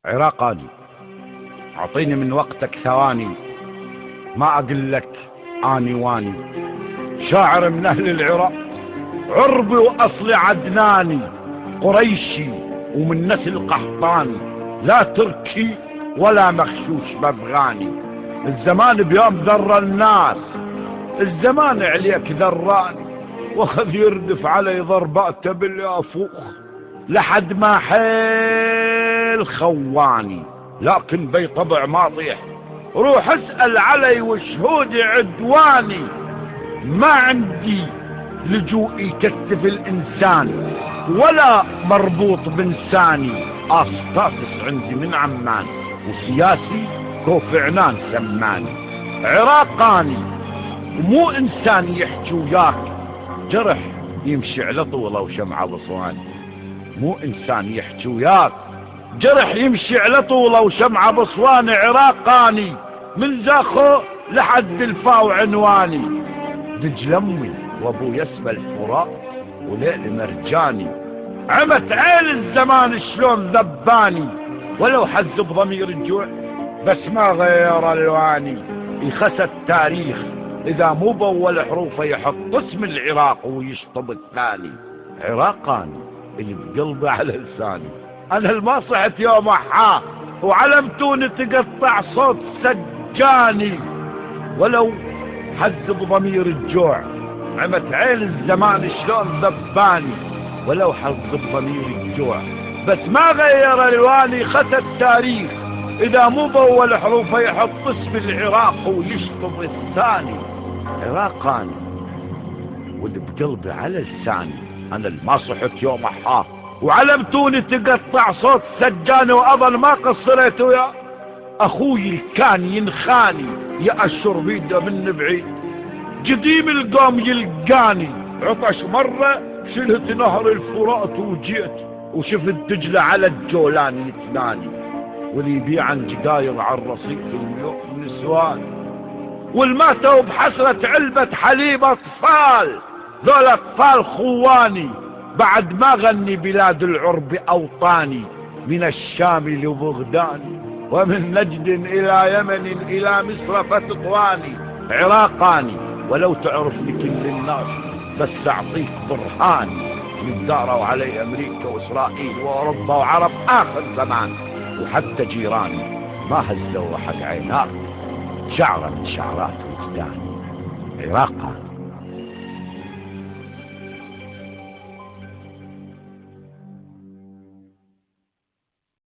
عراقاني، أعطيني من وقتك ثواني، ما أقول لك آني واني. شاعر من أهل العراق، عربي وأصلي عدناني، قريشي ومن نسل قحطاني، لا تركي ولا مخشوش بأفغاني. الزمان بيوم ذر الناس، الزمان عليك ذراني، واخذ يردف علي ضرباته باليافوخ لحد ما حيل خواني. لكن بي طبع ما طيح، روح اسأل علي وشهودي عدواني. ما عندي لجوء يكتف الإنسان ولا مربوط بإنساني. أسطاطس عندي من عمان، وسياسي كوف عنان سماني. عراقاني ومو إنسان يحكي وياك، جرح يمشي على طوله وشمعة بصواني. مو إنسان يحكي وياك، جرح يمشي على طوله وشمعة بصواني. عراقاني من زاخو لحد الفاو عنواني. دجل أمي وابو يسبى الفراء وليل مرجاني. عمت عين الزمان شلون ذباني، ولو حز بضمير الجوع بس ما غير الواني. يخسى التاريخ إذا مو بأول حروفه يحط اسم العراق ويشطب الثاني. عراقاني اللي بقلبي على لساني، أنا الما صحت يوم أحاه وعلمتوني تقطع صوت سجاني. ولو حز بضمير الجوع، عمت عين الزمان شلون ذباني. ولو حز بضمير الجوع بس ما غير الواني. خسى التاريخ إذا مو بأول حروفه يحط اسم العراق ويشطب الثاني. عراقاني واللي بقلبي على لساني، أنا الما صحت يوم أحاه وعلمتوني تقطع صوت سجاني. وأظل ما قصرت ويا أخوي الكان ينخاني، يأشر بيده من بعيد قديم القوم يلقاني. عطش مرة شلت نهر الفرات وجيت، وشفت دجلة على الجولان يتناني. واللي يبيع جداير على الرصيف الملوك نسوان، والماتوا بحسرة علبة حليب أطفال. ذول أطفال خواني بعد ما غني بلاد العرب أوطاني. من الشام لبغداد ومن نجد إلى يمن إلى مصر فتطواني. عراقاني ولو تعرفني كل الناس بس أعطيك برهاني. من داروا علي أمريكا وإسرائيل وأوروبا وعرب آخر زمان، وحتى جيراني ما هزوا حق عيناك شعرة من شعرات وجداني. عراقاني.